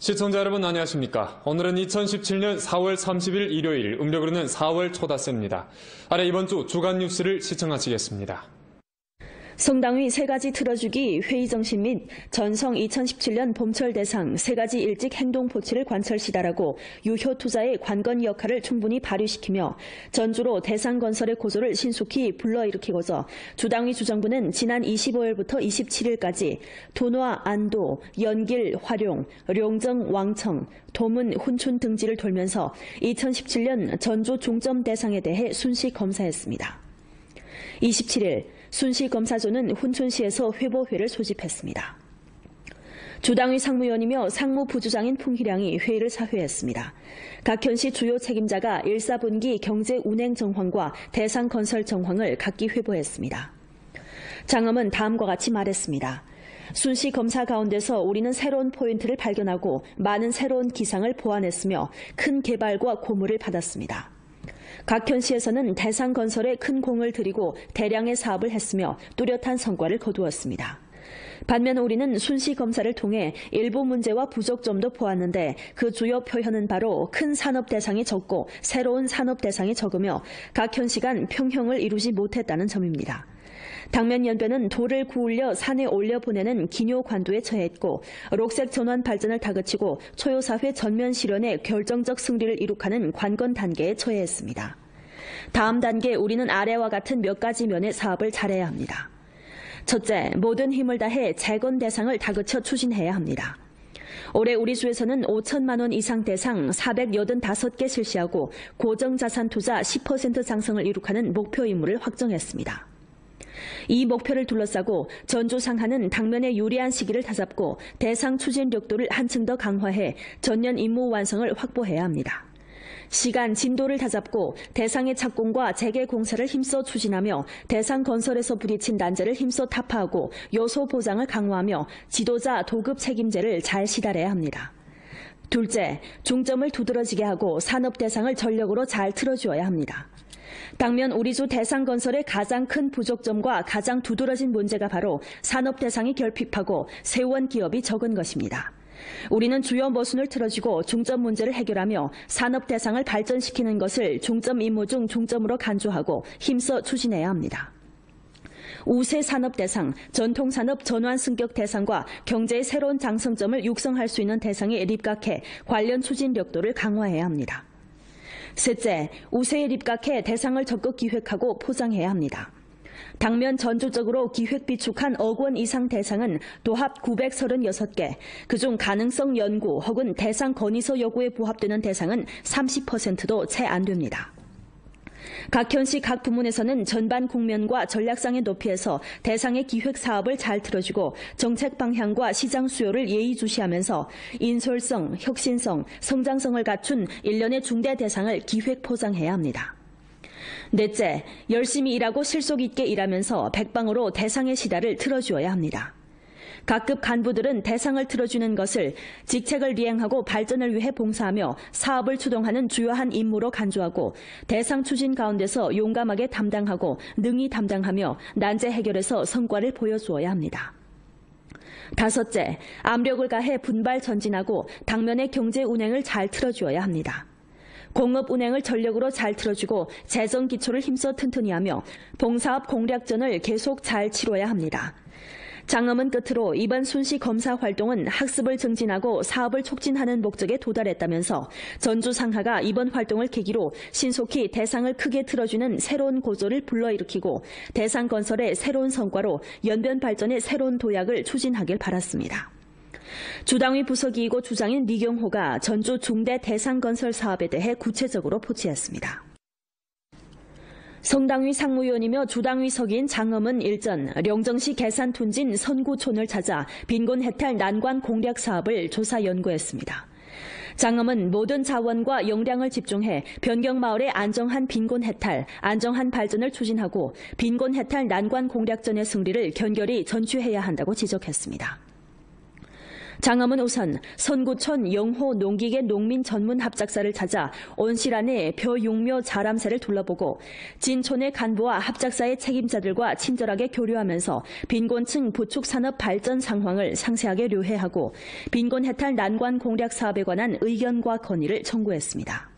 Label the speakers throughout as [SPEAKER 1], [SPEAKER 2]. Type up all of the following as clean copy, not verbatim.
[SPEAKER 1] 시청자 여러분 안녕하십니까. 오늘은 2017년 4월 30일 일요일, 음력으로는 4월 초닷새입니다. 아래 이번 주 주간 뉴스를 시청하시겠습니다.
[SPEAKER 2] 성당위 3가지 틀어주기 회의 정신 및 전성 2017년 봄철 대상 3가지 일찍 행동 포치를 관철시다라고 유효 투자의 관건 역할을 충분히 발휘시키며 전주로 대상 건설의 고조를 신속히 불러일으키고서 주당위 주정부는 지난 25일부터 27일까지 돈화, 안도, 연길, 화룡, 룡정, 왕청, 도문, 훈춘 등지를 돌면서 2017년 전주 중점 대상에 대해 순시 검사했습니다. 27일 순시검사조는 훈춘시에서 회보회를 소집했습니다. 주당위 상무위원이며 상무부주장인 풍희량이 회의를 사회했습니다. 각 현시 주요 책임자가 1사분기 경제 운행 정황과 대상 건설 정황을 각기 회보했습니다. 장엄은 다음과 같이 말했습니다. 순시 검사 가운데서 우리는 새로운 포인트를 발견하고 많은 새로운 기상을 보완했으며 큰 개발과 고무를 받았습니다. 각 현시에서는 대상 건설에 큰 공을 들이고 대량의 사업을 했으며 뚜렷한 성과를 거두었습니다. 반면 우리는 순시 검사를 통해 일부 문제와 부족점도 보았는데 그 주요 표현은 바로 큰 산업 대상이 적고 새로운 산업 대상이 적으며 각 현시 간 평형을 이루지 못했다는 점입니다. 당면 연변은 돌을 구울려 산에 올려보내는 기뇨 관도에 처했고 록색 전환 발전을 다그치고 초요사회 전면 실현에 결정적 승리를 이룩하는 관건 단계에 처해했습니다. 다음 단계 우리는 아래와 같은 몇 가지 면의 사업을 잘해야 합니다. 첫째, 모든 힘을 다해 재건 대상을 다그쳐 추진해야 합니다. 올해 우리 주에서는 5천만 원 이상 대상 485개 실시하고 고정자산 투자 10% 상승을 이룩하는 목표 임무를 확정했습니다. 이 목표를 둘러싸고 전주 상하는 당면의 유리한 시기를 다잡고 대상 추진力도를 한층 더 강화해 전년 임무 완성을 확보해야 합니다. 시간, 진도를 다잡고 대상의 착공과 재개 공사를 힘써 추진하며 대상 건설에서 부딪힌 난제를 힘써 타파하고 요소 보장을 강화하며 지도자 도급 책임제를 잘 시달해야 합니다. 둘째, 중점을 두드러지게 하고 산업 대상을 전력으로 잘 틀어주어야 합니다. 당면 우리 주 대상 건설의 가장 큰 부족점과 가장 두드러진 문제가 바로 산업 대상이 결핍하고 세원 기업이 적은 것입니다. 우리는 주요 모순을 틀어주고 중점 문제를 해결하며 산업 대상을 발전시키는 것을 중점 임무 중 중점으로 간주하고 힘써 추진해야 합니다. 우세 산업 대상, 전통산업 전환 승격 대상과 경제의 새로운 장성점을 육성할 수 있는 대상에 입각해 관련 추진力도를 강화해야 합니다. 셋째, 우세에 입각해 대상을 적극 기획하고 포장해야 합니다. 당면 전주적으로 기획 비축한 1억 원 이상 대상은 도합 936개, 그중 가능성 연구 혹은 대상 건의서 요구에 부합되는 대상은 30%도 채 안 됩니다. 각 현시 각 부문에서는 전반 국면과 전략상의 높이에서 대상의 기획 사업을 잘 틀어주고 정책 방향과 시장 수요를 예의주시하면서 인솔성, 혁신성, 성장성을 갖춘 일련의 중대 대상을 기획 포장해야 합니다. 넷째, 열심히 일하고 실속 있게 일하면서 백방으로 대상의 시다를 틀어주어야 합니다. 각급 간부들은 대상을 틀어주는 것을 직책을 이행하고 발전을 위해 봉사하며 사업을 추동하는 주요한 임무로 간주하고 대상 추진 가운데서 용감하게 담당하고 능히 담당하며 난제 해결에서 성과를 보여주어야 합니다. 다섯째, 압력을 가해 분발 전진하고 당면의 경제 운행을 잘 틀어주어야 합니다. 공업 운행을 전력으로 잘 틀어주고 재정 기초를 힘써 튼튼히 하며 봉사업 공략전을 계속 잘 치러야 합니다. 장엄은 끝으로 이번 순시 검사 활동은 학습을 증진하고 사업을 촉진하는 목적에 도달했다면서 전주 상하가 이번 활동을 계기로 신속히 대상을 크게 틀어주는 새로운 고조를 불러일으키고 대상 건설의 새로운 성과로 연변 발전의 새로운 도약을 추진하길 바랐습니다. 주당위 부서기이고 주장인 리경호가 전주 중대 대상 건설 사업에 대해 구체적으로 포치했습니다. 성당위 상무위원이며 주당위 서기인 장엄은 일전 령정시 계산둔진 선구촌을 찾아 빈곤 해탈 난관 공략 사업을 조사 연구했습니다. 장엄은 모든 자원과 역량을 집중해 변경마을의 안정한 빈곤 해탈, 안정한 발전을 추진하고 빈곤 해탈 난관 공략전의 승리를 견결히 전취해야 한다고 지적했습니다. 장엄은 우선 선구촌 영호 농기계 농민 전문 합작사를 찾아 온실 안에 벼육묘 자람새를 둘러보고 진촌의 간부와 합작사의 책임자들과 친절하게 교류하면서 빈곤층 부축 산업 발전 상황을 상세하게 료해하고 빈곤 해탈 난관 공략 사업에 관한 의견과 건의를 청구했습니다.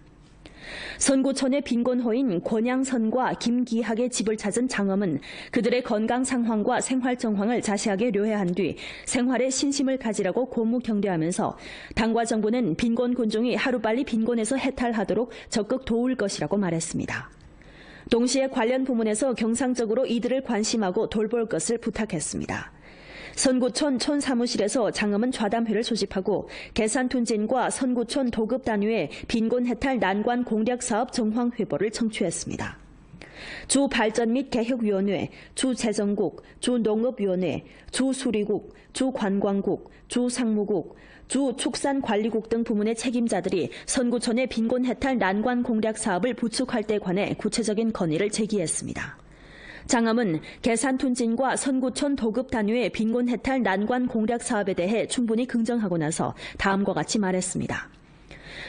[SPEAKER 2] 선구촌의 빈곤호인 권양선과 김기학의 집을 찾은 장엄은 그들의 건강 상황과 생활 정황을 자세하게 료해한 뒤 생활에 신심을 가지라고 고무경대하면서 당과 정부는 빈곤 군중이 하루빨리 빈곤에서 해탈하도록 적극 도울 것이라고 말했습니다. 동시에 관련 부문에서 경상적으로 이들을 관심하고 돌볼 것을 부탁했습니다. 선구촌 촌사무실에서 장엄은 좌담회를 소집하고 계산툰진과 선구촌 도급 단위의 빈곤 해탈 난관 공략 사업 정황 회보를 청취했습니다. 주 발전 및 개혁위원회, 주 재정국, 주 농업위원회, 주 수리국, 주 관광국, 주 상무국, 주 축산관리국 등 부문의 책임자들이 선구촌의 빈곤 해탈 난관 공략 사업을 부축할 때 관해 구체적인 건의를 제기했습니다. 장엄은 계산툰진과 선구촌 도급 단위의 빈곤 해탈 난관 공략 사업에 대해 충분히 긍정하고 나서 다음과 같이 말했습니다.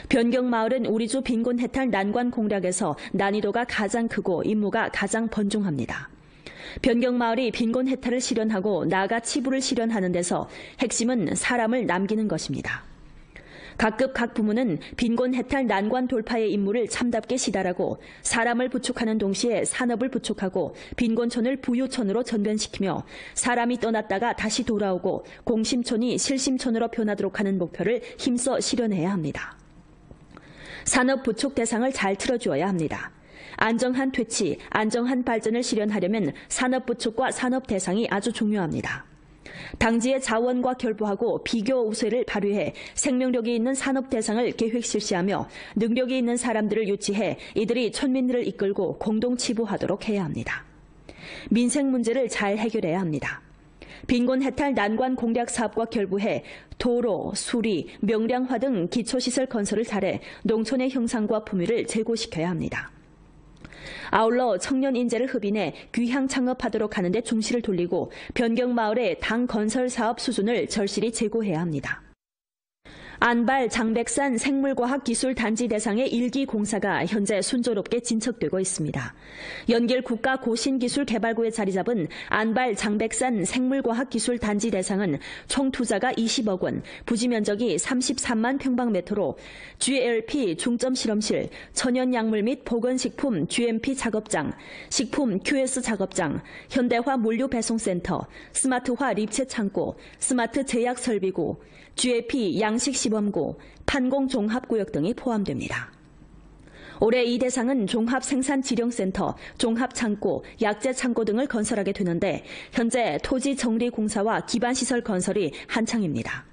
[SPEAKER 2] 변경마을은 우리주 빈곤 해탈 난관 공략에서 난이도가 가장 크고 임무가 가장 번중합니다. 변경마을이 빈곤 해탈을 실현하고 나아가 치부를 실현하는 데서 핵심은 사람을 남기는 것입니다. 각급 각 부문은 빈곤 해탈 난관 돌파의 임무를 참답게 시달하고 사람을 부축하는 동시에 산업을 부축하고 빈곤촌을 부유촌으로 전변시키며 사람이 떠났다가 다시 돌아오고 공심촌이 실심촌으로 변하도록 하는 목표를 힘써 실현해야 합니다. 산업 부축 대상을 잘 틀어주어야 합니다. 안정한 퇴치, 안정한 발전을 실현하려면 산업 부축과 산업 대상이 아주 중요합니다. 당지의 자원과 결부하고 비교 우세를 발휘해 생명력이 있는 산업 대상을 계획 실시하며 능력이 있는 사람들을 유치해 이들이 촌민들을 이끌고 공동 치부하도록 해야 합니다. 민생 문제를 잘 해결해야 합니다. 빈곤 해탈 난관 공략 사업과 결부해 도로, 수리, 명량화 등 기초시설 건설을 잘해 농촌의 형상과 품위를 제고시켜야 합니다. 아울러 청년 인재를 흡인해 귀향 창업하도록 하는 데 중시를 돌리고 변경마을의 당 건설 사업 수준을 절실히 제고해야 합니다. 안발 장백산 생물과학기술단지 대상의 1기 공사가 현재 순조롭게 진척되고 있습니다. 연길 국가고신기술개발구에 자리 잡은 안발 장백산 생물과학기술단지 대상은 총 투자가 20억 원, 부지 면적이 33만 평방미터로 GLP 중점실험실, 천연약물 및 보건식품 GMP 작업장, 식품 QS 작업장, 현대화 물류배송센터, 스마트화 립체 창고, 스마트 제약설비구, GAP 양식시범구, 판공종합구역 등이 포함됩니다. 올해 이 대상은 종합생산지령센터, 종합창고, 약재창고 등을 건설하게 되는데 현재 토지정리공사와 기반시설 건설이 한창입니다.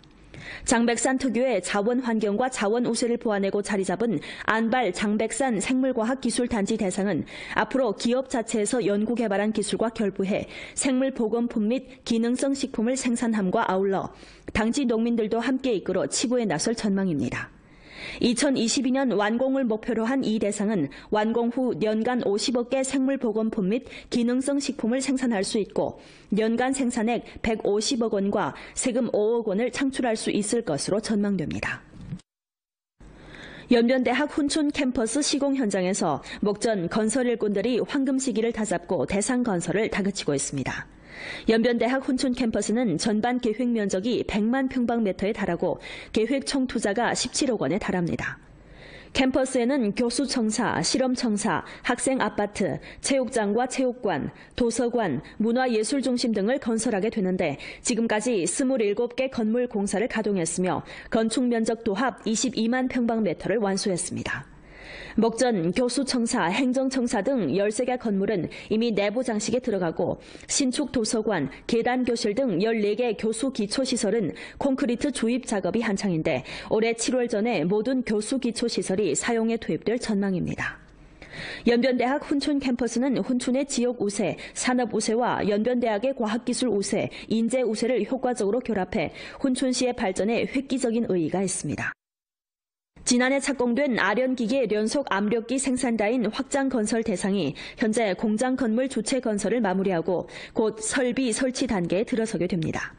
[SPEAKER 2] 장백산 특유의 자원환경과 자원우세를 보완하고 자리 잡은 안발 장백산 생물과학기술단지 대상은 앞으로 기업 자체에서 연구개발한 기술과 결부해 생물보건품 및 기능성 식품을 생산함과 아울러 당지 농민들도 함께 이끌어 치부에 나설 전망입니다. 2022년 완공을 목표로 한 이 대상은 완공 후 연간 50억 개 생물보건품 및 기능성 식품을 생산할 수 있고 연간 생산액 150억 원과 세금 5억 원을 창출할 수 있을 것으로 전망됩니다. 연변대학 훈촌 캠퍼스 시공 현장에서 목전 건설 일꾼들이 황금 시기를 다잡고 대상 건설을 다그치고 있습니다. 연변대학 훈촌 캠퍼스는 전반 계획 면적이 100만 평방미터에 달하고 계획 총 투자가 17억 원에 달합니다. 캠퍼스에는 교수청사, 실험청사, 학생 아파트, 체육장과 체육관, 도서관, 문화예술중심 등을 건설하게 되는데 지금까지 27개 건물 공사를 가동했으며 건축 면적 도합 22만 평방미터를 완수했습니다. 목전 교수청사, 행정청사 등 13개 건물은 이미 내부 장식에 들어가고 신축 도서관, 계단교실 등 14개 교수 기초시설은 콘크리트 주입 작업이 한창인데 올해 7월 전에 모든 교수 기초시설이 사용에 투입될 전망입니다. 연변대학 훈촌 캠퍼스는 훈촌의 지역 우세, 산업 우세와 연변대학의 과학기술 우세, 인재 우세를 효과적으로 결합해 훈촌시의 발전에 획기적인 의의가 있습니다. 지난해 착공된 아련기계 연속 압력기 생산라인 확장 건설 대상이 현재 공장 건물 주체 건설을 마무리하고 곧 설비 설치 단계에 들어서게 됩니다.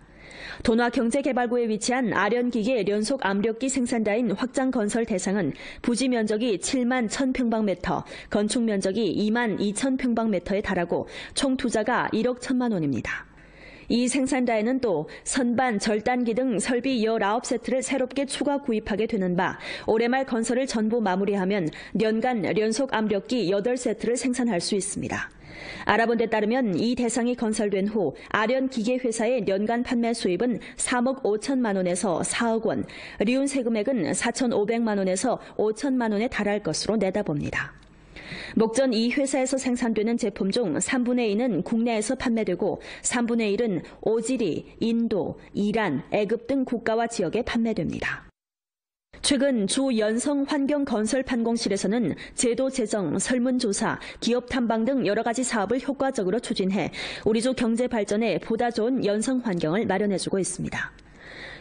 [SPEAKER 2] 돈화경제개발구에 위치한 아련기계 연속압력기 생산다인 확장건설 대상은 부지 면적이 7만 1,000평방미터, 건축 면적이 2만 2,000평방미터에 달하고 총 투자가 1억 1천만 원입니다. 이 생산다에는 또 선반, 절단기 등 설비 19세트를 새롭게 추가 구입하게 되는 바 올해 말 건설을 전부 마무리하면 년간 연속압력기 8세트를 생산할 수 있습니다. 알아본 데 따르면 이 대상이 건설된 후 아련 기계회사의 연간 판매 수입은 3억 5천만 원에서 4억 원, 리운세 금액은 4,500만 원에서 5천만 원에 달할 것으로 내다봅니다. 목전 이 회사에서 생산되는 제품 중 3분의 2는 국내에서 판매되고 3분의 1은 오지리, 인도, 이란, 애굽 등 국가와 지역에 판매됩니다. 최근 주 연성환경건설판공실에서는 제도 제정, 설문조사, 기업 탐방 등 여러 가지 사업을 효과적으로 추진해 우리 주 경제 발전에 보다 좋은 연성환경을 마련해주고 있습니다.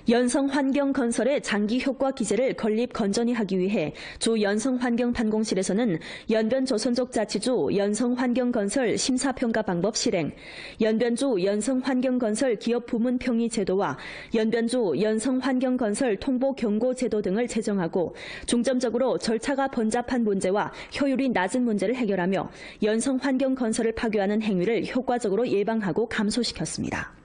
[SPEAKER 2] 연성환경건설의 장기 효과 기제를 건립 건전히 하기 위해 주 연성환경판공실에서는 연변조선족 자치주 연성환경건설 심사평가 방법 실행, 연변주 연성환경건설 기업 부문 평의 제도와 연변주 연성환경건설 통보 경고 제도 등을 제정하고 중점적으로 절차가 번잡한 문제와 효율이 낮은 문제를 해결하며 연성환경건설을 파괴하는 행위를 효과적으로 예방하고 감소시켰습니다.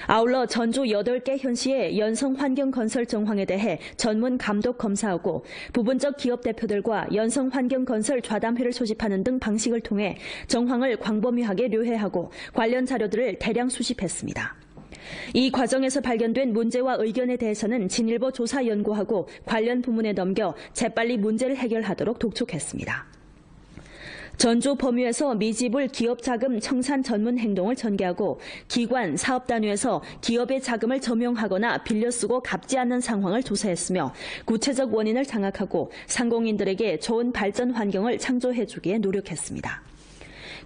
[SPEAKER 2] 아울러 전주 8개 현시의 연성환경건설 정황에 대해 전문 감독 검사하고 부분적 기업 대표들과 연성환경건설 좌담회를 소집하는 등 방식을 통해 정황을 광범위하게 료해하고 관련 자료들을 대량 수집했습니다. 이 과정에서 발견된 문제와 의견에 대해서는 진일보 조사 연구하고 관련 부문에 넘겨 재빨리 문제를 해결하도록 독촉했습니다. 전주 범위에서 미지불 기업 자금 청산 전문 행동을 전개하고 기관, 사업 단위에서 기업의 자금을 점용하거나 빌려 쓰고 갚지 않는 상황을 조사했으며 구체적 원인을 장악하고 상공인들에게 좋은 발전 환경을 창조해주기에 노력했습니다.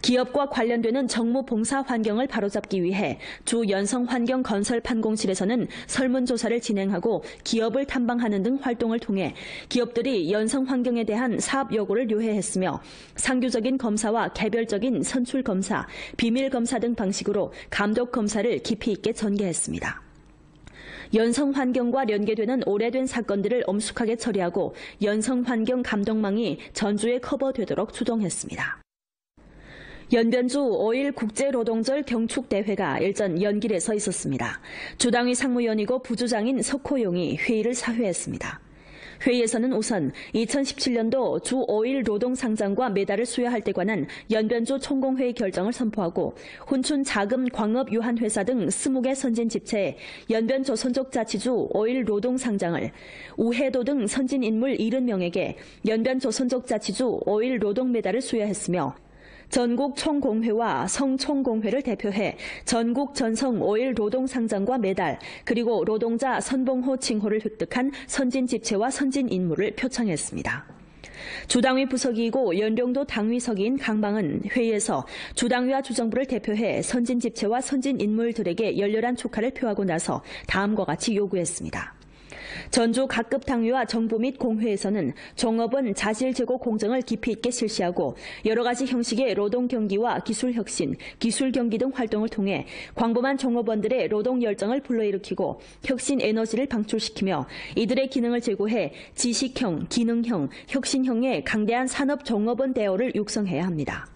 [SPEAKER 2] 기업과 관련되는 정무 봉사 환경을 바로잡기 위해 주 연성환경건설판공실에서는 설문조사를 진행하고 기업을 탐방하는 등 활동을 통해 기업들이 연성환경에 대한 사업 요구를 료해했으며 상규적인 검사와 개별적인 선출검사, 비밀검사 등 방식으로 감독검사를 깊이 있게 전개했습니다. 연성환경과 연계되는 오래된 사건들을 엄숙하게 처리하고 연성환경 감독망이 전주에 커버되도록 주동했습니다. 연변주 5일 국제노동절 경축대회가 일전 연길에 서 있었습니다. 주당위 상무위원이고 부주장인 석호용이 회의를 사회했습니다. 회의에서는 우선 2017년도 주 5일 노동상장과 메달을 수여할 때 관한 연변주 총공회의 결정을 선포하고 훈춘 자금 광업 유한회사 등 20개 선진 집체에 연변조선족 자치주 5일 노동상장을, 우해도 등 선진 인물 70명에게 연변조선족 자치주 5일 노동 메달을 수여했으며 전국 총공회와 성총공회를 대표해 전국 전성 5일 노동상장과 메달, 그리고 노동자 선봉호 칭호를 획득한 선진 집체와 선진 인물을 표창했습니다. 주당위 부서기이고 연령도 당위서기인 강방은 회의에서 주당위와 주정부를 대표해 선진 집체와 선진 인물들에게 열렬한 축하를 표하고 나서 다음과 같이 요구했습니다. 전주 각급 당위와 정부 및 공회에서는 종업원 자질 제고 공정을 깊이 있게 실시하고 여러 가지 형식의 노동 경기와 기술 혁신, 기술 경기 등 활동을 통해 광범한 종업원들의 노동 열정을 불러일으키고 혁신 에너지를 방출시키며 이들의 기능을 제고해 지식형, 기능형, 혁신형의 강대한 산업 종업원 대우를 육성해야 합니다.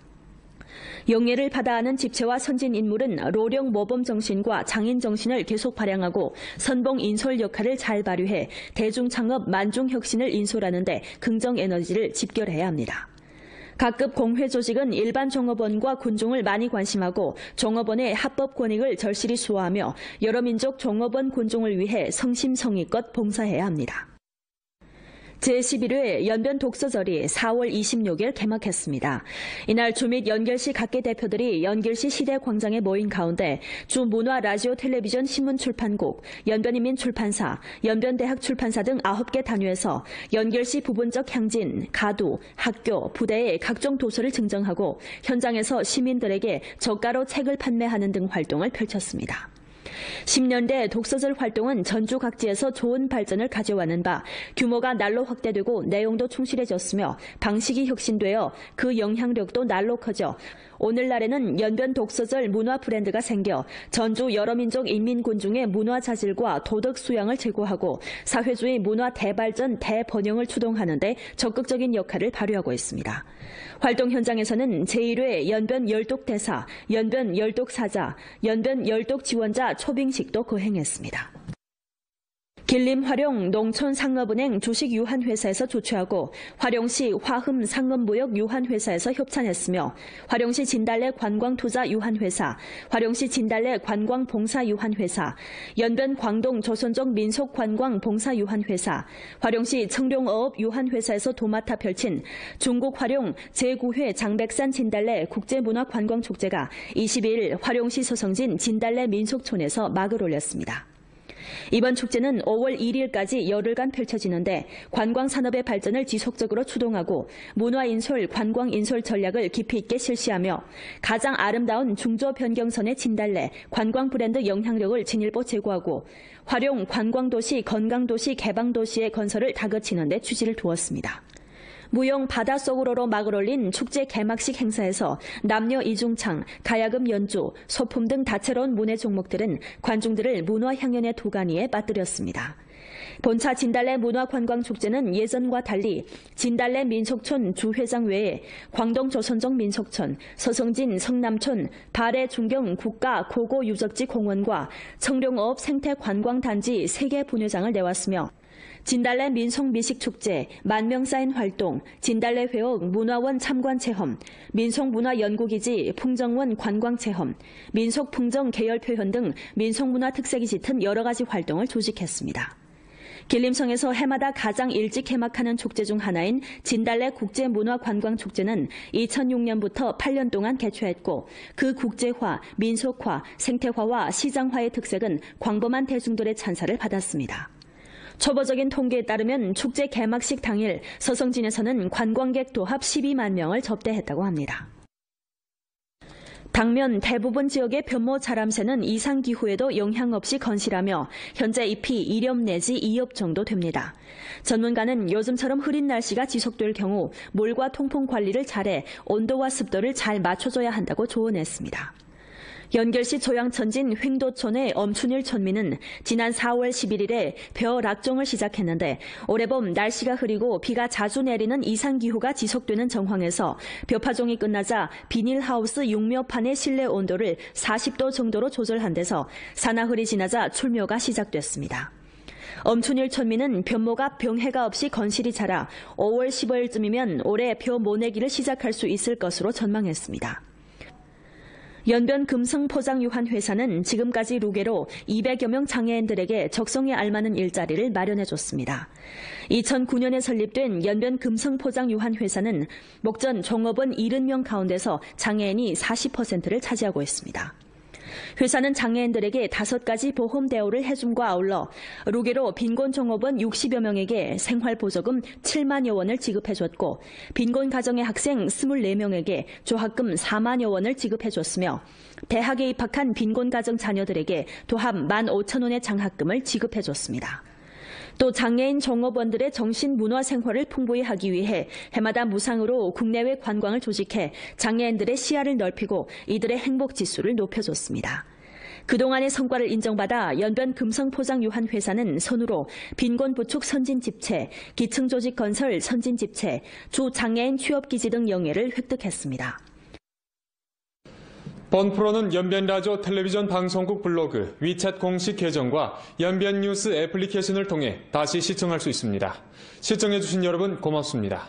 [SPEAKER 2] 영예를 받아 하는 집체와 선진 인물은 로령 모범 정신과 장인 정신을 계속 발扬하고 선봉 인솔 역할을 잘 발휘해 대중 창업 만중 혁신을 인솔하는 데 긍정 에너지를 집결해야 합니다. 각급 공회 조직은 일반 종업원과 군중을 많이 관심하고 종업원의 합법 권익을 절실히 수호하며 여러 민족 종업원 군중을 위해 성심성의껏 봉사해야 합니다. 제11회 연변 독서절이 4월 26일 개막했습니다. 이날 주 및 연결시 각계 대표들이 연결시 시대광장에 모인 가운데 주 문화 라디오 텔레비전 신문출판국, 연변인민출판사, 연변대학 출판사 등 9개 단위에서 연결시 부분적 향진, 가두, 학교, 부대의 각종 도서를 증정하고 현장에서 시민들에게 저가로 책을 판매하는 등 활동을 펼쳤습니다. 10년대 독서절 활동은 전주 각지에서 좋은 발전을 가져왔는 바 규모가 날로 확대되고 내용도 충실해졌으며 방식이 혁신되어 그 영향력도 날로 커져 오늘날에는 연변 독서절 문화 브랜드가 생겨 전주 여러민족 인민군중의 문화 자질과 도덕 수양을 제고하고 사회주의 문화 대발전 대번영을 추동하는 데 적극적인 역할을 발휘하고 있습니다. 활동 현장에서는 제1회 연변 열독대사, 연변 열독사자, 연변 열독지원자 초빙식도 거행했습니다. 길림 화룡 농촌상업은행 주식유한회사에서 조치하고 화룡시 화흠 상업무역 유한회사에서 협찬했으며 화룡시 진달래 관광투자유한회사, 화룡시 진달래 관광봉사유한회사, 연변 광동 조선족 민속관광봉사유한회사, 화룡시 청룡어업유한회사에서 도맡아 펼친 중국 화룡 제9회 장백산 진달래 국제문화관광축제가 22일 화룡시 서성진 진달래 민속촌에서 막을 올렸습니다. 이번 축제는 5월 1일까지 열흘간 펼쳐지는데 관광산업의 발전을 지속적으로 추동하고 문화인솔, 관광인솔 전략을 깊이 있게 실시하며 가장 아름다운 중조변경선의 진달래, 관광 브랜드 영향력을 진일보 제고하고 활용 관광도시, 건강도시, 개방도시의 건설을 다그치는 데 취지를 두었습니다. 무용 바닷속으로로 막을 올린 축제 개막식 행사에서 남녀 이중창, 가야금 연주, 소품 등 다채로운 문화 종목들은 관중들을 문화 향연의 도가니에 빠뜨렸습니다. 본차 진달래 문화관광축제는 예전과 달리 진달래 민속촌 주회장 외에 광동 조선족 민속촌, 서성진 성남촌, 발해 중경 국가 고고유적지 공원과 청룡어업 생태관광단지 3개 분회장을 내왔으며 진달래 민속미식축제, 만명 사인 활동, 진달래 회옥 문화원 참관체험, 민속문화연구기지 풍정원 관광체험, 민속풍정 계열표현 등 민속문화 특색이 짙은 여러 가지 활동을 조직했습니다. 길림성에서 해마다 가장 일찍 개막하는 축제 중 하나인 진달래 국제문화관광축제는 2006년부터 8년 동안 개최했고 그 국제화, 민속화, 생태화와 시장화의 특색은 광범한 대중들의 찬사를 받았습니다. 초보적인 통계에 따르면 축제 개막식 당일 서성진에서는 관광객 도합 12만 명을 접대했다고 합니다. 당면 대부분 지역의 변모 자람새는 이상기후에도 영향 없이 건실하며 현재 잎이 1엽 내지 2엽 정도 됩니다. 전문가는 요즘처럼 흐린 날씨가 지속될 경우 물과 통풍 관리를 잘해 온도와 습도를 잘 맞춰줘야 한다고 조언했습니다. 연결시 조양천진 횡도촌의 엄춘일 촌민은 지난 4월 11일에 벼 락종을 시작했는데 올해 봄 날씨가 흐리고 비가 자주 내리는 이상기후가 지속되는 정황에서 벼파종이 끝나자 비닐하우스 육묘판의 실내 온도를 40도 정도로 조절한 데서 사나흘이 지나자 출묘가 시작됐습니다. 엄춘일 촌민은 변모가 병해가 없이 건실히 자라 5월 15일쯤이면 올해 벼 모내기를 시작할 수 있을 것으로 전망했습니다. 연변 금성포장유한회사는 지금까지 루게로 200여 명 장애인들에게 적성에 알맞는 일자리를 마련해줬습니다. 2009년에 설립된 연변 금성포장유한회사는 목전 종업원 70명 가운데서 장애인이 40%를 차지하고 있습니다. 회사는 장애인들에게 5가지 보험 대우를 해줌과 아울러 루게로 빈곤 종업원 60여 명에게 생활보조금 7만여 원을 지급해줬고 빈곤 가정의 학생 24명에게 조학금 4만여 원을 지급해줬으며 대학에 입학한 빈곤 가정 자녀들에게 도합 15,000원의 장학금을 지급해줬습니다. 또 장애인 종업원들의 정신문화 생활을 풍부히 하기 위해 해마다 무상으로 국내외 관광을 조직해 장애인들의 시야를 넓히고 이들의 행복 지수를 높여줬습니다. 그동안의 성과를 인정받아 연변 금성포장유한회사는 선후로 빈곤 부축 선진집체, 기층조직 건설 선진집체, 주장애인 취업기지 등 영예를 획득했습니다.
[SPEAKER 1] 본 프로는 연변라디오 텔레비전 방송국 블로그, 위챗 공식 계정과 연변뉴스 애플리케이션을 통해 다시 시청할 수 있습니다. 시청해주신 여러분 고맙습니다.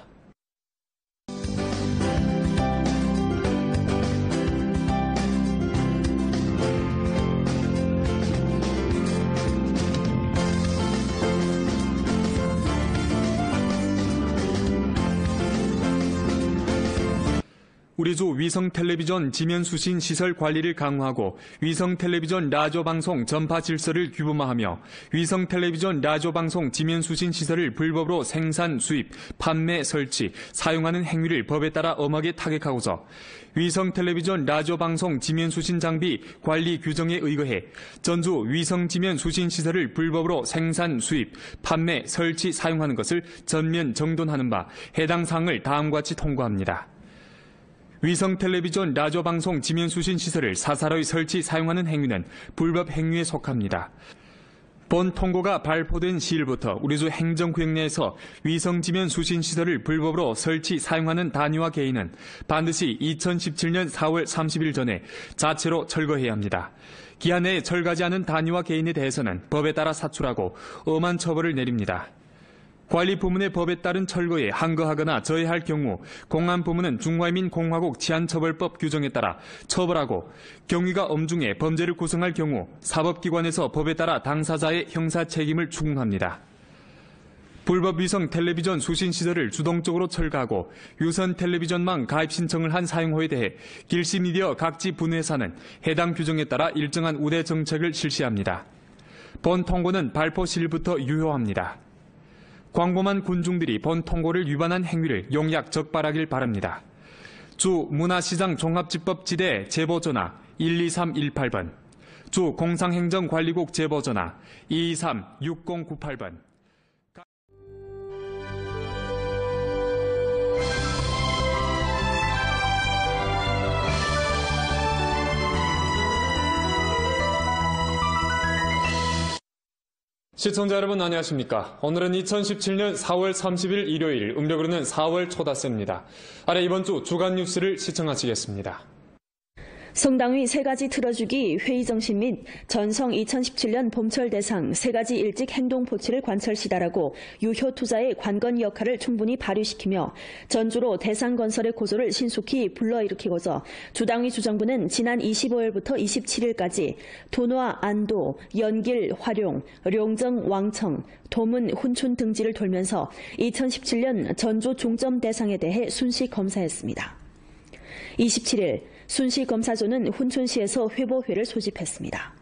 [SPEAKER 1] 우리 주 위성텔레비전 지면수신 시설 관리를 강화하고 위성텔레비전 라디오방송 전파 질서를 규범화하며 위성텔레비전 라디오방송 지면수신 시설을 불법으로 생산, 수입, 판매, 설치, 사용하는 행위를 법에 따라 엄하게 타격하고자 위성텔레비전 라디오방송 지면수신 장비 관리 규정에 의거해 전주 위성지면수신 시설을 불법으로 생산, 수입, 판매, 설치, 사용하는 것을 전면 정돈하는 바 해당 사항을 다음과 같이 통과합니다. 위성 텔레비전 라디오 방송 지면 수신 시설을 사사로이 설치 사용하는 행위는 불법 행위에 속합니다. 본 통고가 발표된 시일부터 우리주 행정구역 내에서 위성 지면 수신 시설을 불법으로 설치 사용하는 단위와 개인은 반드시 2017년 4월 30일 전에 자체로 철거해야 합니다. 기한 내에 철거하지 않은 단위와 개인에 대해서는 법에 따라 사출하고 엄한 처벌을 내립니다. 관리 부문의 법에 따른 철거에 항거하거나 저해할 경우 공안부문은 중화민공화국 치안처벌법 규정에 따라 처벌하고 경위가 엄중해 범죄를 구성할 경우 사법기관에서 법에 따라 당사자의 형사 책임을 추궁합니다. 불법 위성 텔레비전 수신 시설을 주동적으로 철거하고 유선 텔레비전망 가입 신청을 한 사용호에 대해 길시미디어 각지 분회사는 해당 규정에 따라 일정한 우대 정책을 실시합니다. 본 통고는 발표 시일부터 유효합니다. 광범한 군중들이 본 통고를 위반한 행위를 용약 적발하길 바랍니다. 주 문화시장 종합집법지대 제보전화 12318번, 주 공상행정관리국 제보전화 2236098번. 시청자 여러분 안녕하십니까. 오늘은 2017년 4월 30일 일요일, 음력으로는 4월 초닷새입니다. 아래 이번 주 주간 뉴스를 시청하시겠습니다.
[SPEAKER 2] 성당위 세 가지 틀어주기 회의 정신 및 전성 2017년 봄철 대상 세 가지 일찍 행동 포치를 관철 시달하고 유효 투자의 관건 역할을 충분히 발휘시키며 전주로 대상 건설의 고조를 신속히 불러일으키고서 주당위 주정부는 지난 25일부터 27일까지 돈화, 안도, 연길, 활용, 룡정, 왕청, 도문, 훈춘 등지를 돌면서 2017년 전주 중점 대상에 대해 순시 검사했습니다. 27일 순시검사조는 훈춘시에서 회보회를 소집했습니다.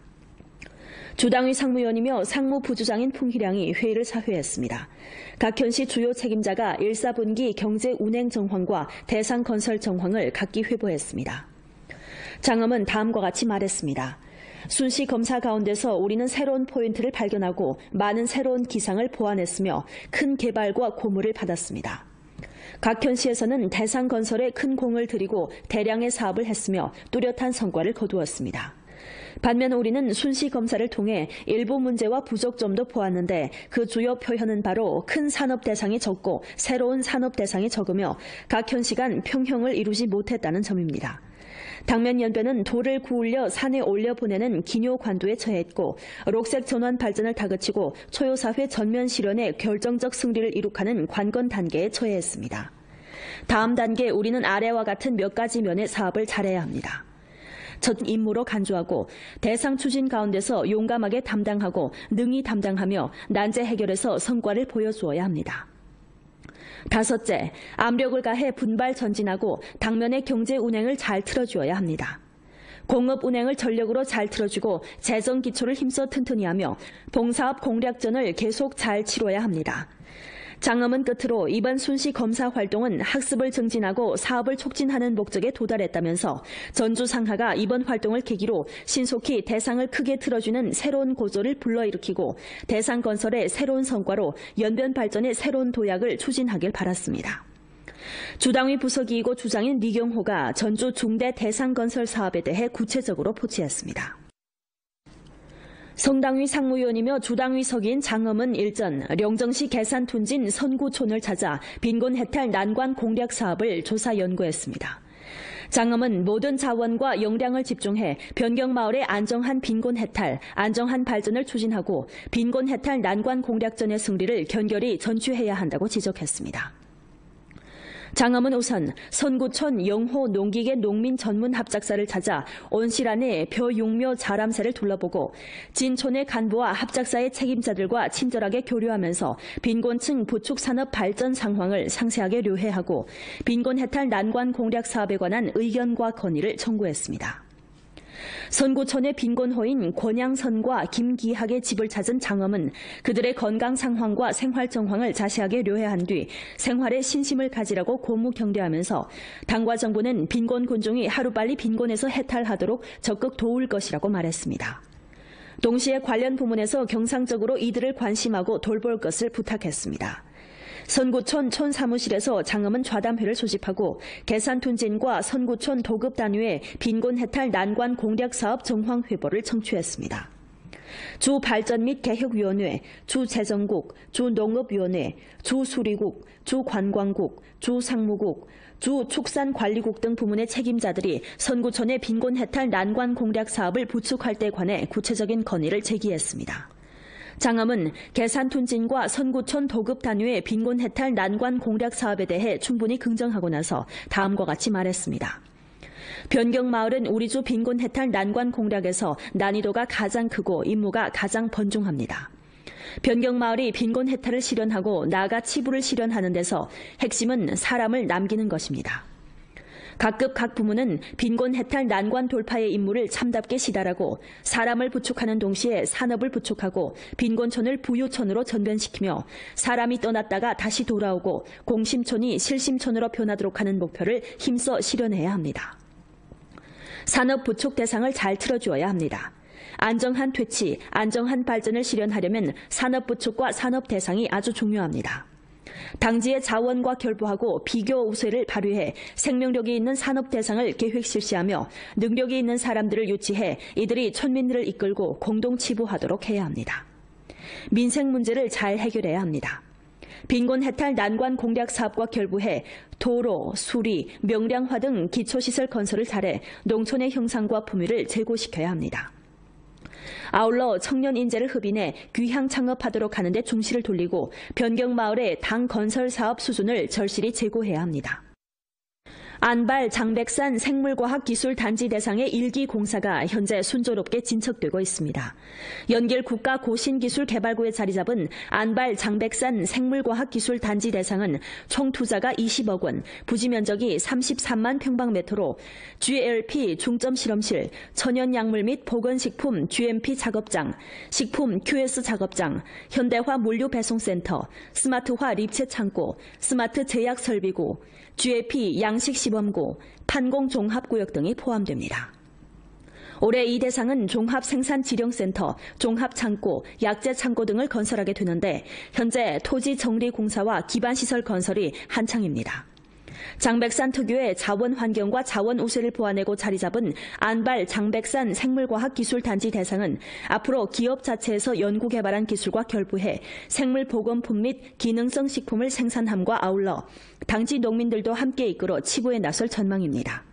[SPEAKER 2] 주당위 상무위원이며 상무부주장인 풍희량이 회의를 사회했습니다. 각 현시 주요 책임자가 1사분기 경제 운행 정황과 대상 건설 정황을 각기 회보했습니다. 장엄은 다음과 같이 말했습니다. 순시 검사 가운데서 우리는 새로운 포인트를 발견하고 많은 새로운 기상을 보완했으며 큰 개발과 고무를 받았습니다. 각 현시에서는 대상 건설에 큰 공을 들이고 대량의 사업을 했으며 뚜렷한 성과를 거두었습니다. 반면 우리는 순시 검사를 통해 일부 문제와 부족점도 보았는데 그 주요 표현은 바로 큰 산업 대상이 적고 새로운 산업 대상이 적으며 각 현시 간 평형을 이루지 못했다는 점입니다. 당면 연변은 돌을 구울려 산에 올려보내는 기뇨 관도에 처했고 록색 전환 발전을 다그치고 초요사회 전면 실현의 결정적 승리를 이룩하는 관건 단계에 처해했습니다. 다음 단계 우리는 아래와 같은 몇 가지 면의 사업을 잘해야 합니다. 첫 임무로 간주하고 대상 추진 가운데서 용감하게 담당하고 능히 담당하며 난제 해결해서 성과를 보여주어야 합니다. 다섯째, 압력을 가해 분발 전진하고 당면의 경제 운행을 잘 틀어주어야 합니다. 공업 운행을 전력으로 잘 틀어주고 재정 기초를 힘써 튼튼히 하며 봉사업 공략전을 계속 잘 치러야 합니다. 장엄은 끝으로 이번 순시 검사 활동은 학습을 증진하고 사업을 촉진하는 목적에 도달했다면서 전주 상하가 이번 활동을 계기로 신속히 대상을 크게 틀어주는 새로운 고조를 불러일으키고 대상 건설의 새로운 성과로 연변 발전의 새로운 도약을 추진하길 바랐습니다. 주당위 부서기이고 주장인 리경호가 전주 중대 대상 건설 사업에 대해 구체적으로 포치했습니다. 성당위 상무위원이며 주당위 서기인 장엄은 일전 령정시 계산둔진 선구촌을 찾아 빈곤 해탈 난관 공략 사업을 조사 연구했습니다. 장엄은 모든 자원과 역량을 집중해 변경마을의 안정한 빈곤 해탈, 안정한 발전을 추진하고 빈곤 해탈 난관 공략전의 승리를 견결히 전취해야 한다고 지적했습니다. 장엄은 우선 선구촌 영호 농기계 농민 전문 합작사를 찾아 온실 안에 벼육묘 자람새를 둘러보고 진촌의 간부와 합작사의 책임자들과 친절하게 교류하면서 빈곤층 부축 산업 발전 상황을 상세하게 료해하고 빈곤 해탈 난관 공략 사업에 관한 의견과 건의를 청구했습니다. 선구촌의 빈곤호인 권양선과 김기학의 집을 찾은 장엄은 그들의 건강 상황과 생활 정황을 자세하게 료해한 뒤 생활에 신심을 가지라고 고무경례하면서 당과 정부는 빈곤 군중이 하루빨리 빈곤에서 해탈하도록 적극 도울 것이라고 말했습니다. 동시에 관련 부문에서 경상적으로 이들을 관심하고 돌볼 것을 부탁했습니다. 선구촌 촌사무실에서 장엄은 좌담회를 소집하고 계산툰진과 선구촌 도급 단위의 빈곤 해탈 난관 공략 사업 정황 회보를 청취했습니다. 주 발전 및 개혁위원회, 주 재정국, 주 농업위원회, 주 수리국, 주 관광국, 주 상무국, 주 축산관리국 등 부문의 책임자들이 선구촌의 빈곤 해탈 난관 공략 사업을 부축할 때 관해 구체적인 건의를 제기했습니다. 장엄은 계산툰진과 선구촌 도급 단위의 빈곤 해탈 난관 공략 사업에 대해 충분히 긍정하고 나서 다음과 같이 말했습니다. 변경마을은 우리주 빈곤 해탈 난관 공략에서 난이도가 가장 크고 임무가 가장 번중합니다. 변경마을이 빈곤 해탈을 실현하고 나아가 치부를 실현하는 데서 핵심은 사람을 남기는 것입니다. 각급 각 부문은 빈곤 해탈 난관 돌파의 임무를 참답게 시달하고 사람을 부축하는 동시에 산업을 부축하고 빈곤촌을 부유촌으로 전변시키며 사람이 떠났다가 다시 돌아오고 공심촌이 실심촌으로 변하도록 하는 목표를 힘써 실현해야 합니다. 산업 부축 대상을 잘 틀어주어야 합니다. 안정한 퇴치, 안정한 발전을 실현하려면 산업 부축과 산업 대상이 아주 중요합니다. 당지의 자원과 결부하고 비교 우세를 발휘해 생명력이 있는 산업 대상을 계획 실시하며 능력이 있는 사람들을 유치해 이들이 촌민들을 이끌고 공동 치부하도록 해야 합니다. 민생 문제를 잘 해결해야 합니다. 빈곤 해탈 난관 공략 사업과 결부해 도로, 수리, 명량화 등 기초시설 건설을 잘해 농촌의 형상과 품위를 제고시켜야 합니다. 아울러 청년 인재를 흡인해 귀향 창업하도록 하는 데 중시를 돌리고 변경마을의 당 건설 사업 수준을 절실히 제고해야 합니다. 안발 장백산 생물과학기술단지 대상의 1기 공사가 현재 순조롭게 진척되고 있습니다. 연길 국가고신기술개발구에 자리 잡은 안발 장백산 생물과학기술단지 대상은 총 투자가 20억 원, 부지 면적이 33만 평방미터로 GLP 중점실험실, 천연약물 및 보건식품 GMP 작업장, 식품 QS 작업장, 현대화 물류배송센터, 스마트화 립체 창고, 스마트 제약 설비구, GAP 양식시범구, 판공종합구역 등이 포함됩니다. 올해 이 대상은 종합생산지령센터, 종합창고, 약재창고 등을 건설하게 되는데 현재 토지정리공사와 기반시설 건설이 한창입니다. 장백산 특유의 자원환경과 자원우세를 보완하고 자리 잡은 안발 장백산 생물과학기술단지 대상은 앞으로 기업 자체에서 연구개발한 기술과 결부해 생물보건품 및 기능성 식품을 생산함과 아울러 당지 농민들도 함께 이끌어 치부에 나설 전망입니다.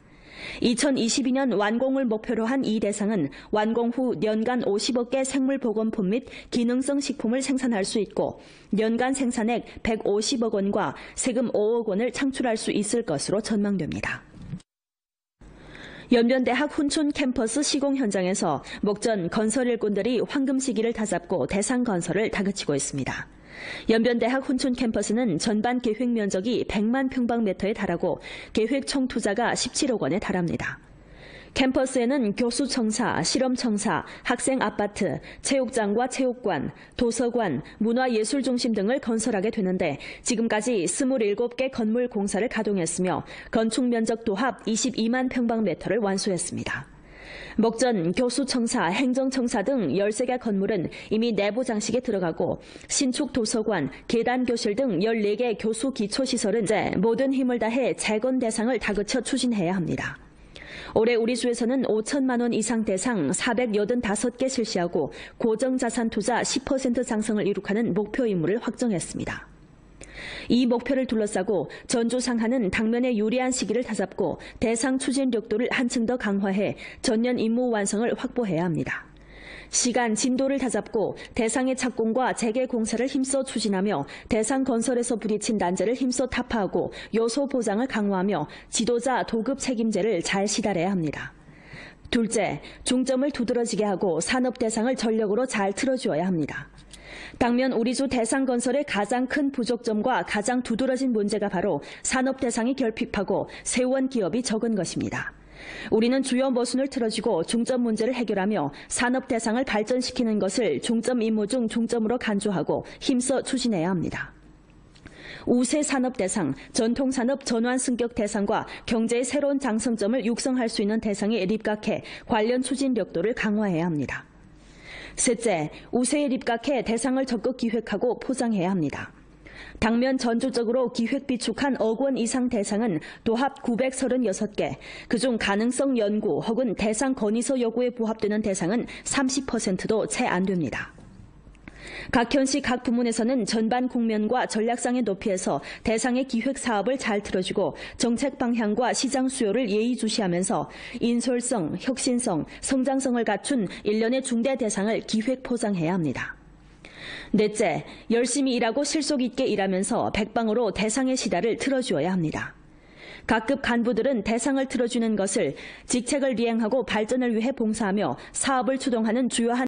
[SPEAKER 2] 2022년 완공을 목표로 한 이 대상은 완공 후 연간 50억 개 생물보건품 및 기능성 식품을 생산할 수 있고 연간 생산액 150억 원과 세금 5억 원을 창출할 수 있을 것으로 전망됩니다. 연변대학 훈촌 캠퍼스 시공 현장에서 목전 건설 일꾼들이 황금 시기를 다잡고 대상 건설을 다그치고 있습니다. 연변대학 훈촌 캠퍼스는 전반 계획 면적이 100만 평방미터에 달하고 계획 총 투자가 17억 원에 달합니다. 캠퍼스에는 교수청사, 실험청사, 학생아파트, 체육장과 체육관, 도서관, 문화예술중심 등을 건설하게 되는데 지금까지 27개 건물 공사를 가동했으며 건축 면적 도합 22만 평방미터를 완수했습니다. 목전 교수청사, 행정청사 등 13개 건물은 이미 내부 장식에 들어가고 신축 도서관, 계단교실 등 14개 교수 기초시설은 이제 모든 힘을 다해 재건 대상을 다그쳐 추진해야 합니다. 올해 우리 주에서는 5천만 원 이상 대상 485개 실시하고 고정자산 투자 10% 상승을 이룩하는 목표 임무를 확정했습니다. 이 목표를 둘러싸고 전주 상하는 당면의 유리한 시기를 다잡고 대상 추진力도를 한층 더 강화해 전년 임무 완성을 확보해야 합니다. 시간, 진도를 다잡고 대상의 착공과 재개 공사를 힘써 추진하며 대상 건설에서 부딪힌 난제를 힘써 타파하고 요소 보장을 강화하며 지도자 도급 책임제를 잘 시달해야 합니다. 둘째, 중점을 두드러지게 하고 산업 대상을 전력으로 잘 틀어주어야 합니다. 당면 우리주 대상 건설의 가장 큰 부족점과 가장 두드러진 문제가 바로 산업 대상이 결핍하고 세원 기업이 적은 것입니다. 우리는 주요 모순을 틀어주고 중점 문제를 해결하며 산업 대상을 발전시키는 것을 중점 임무 중 중점으로 간주하고 힘써 추진해야 합니다. 우세 산업 대상, 전통산업 전환 승격 대상과 경제의 새로운 장성점을 육성할 수 있는 대상에 입각해 관련 추진力도를 강화해야 합니다. 셋째, 우세에 입각해 대상을 적극 기획하고 포장해야 합니다. 당면 전조적으로 기획 비축한 억 원 이상 대상은 도합 936개, 그중 가능성 연구 혹은 대상 건의서 요구에 부합되는 대상은 30%도 채 안 됩니다. 각 현시 각 부문에서는 전반 국면과 전략상의 높이에서 대상의 기획 사업을 잘 틀어주고 정책 방향과 시장 수요를 예의주시하면서 인솔성, 혁신성, 성장성을 갖춘 일련의 중대 대상을 기획 포장해야 합니다. 넷째, 열심히 일하고 실속 있게 일하면서 백방으로 대상의 시다를 틀어주어야 합니다. 각급 간부들은 대상을 틀어주는 것을 직책을 이행하고 발전을 위해 봉사하며 사업을 추동하는 주요한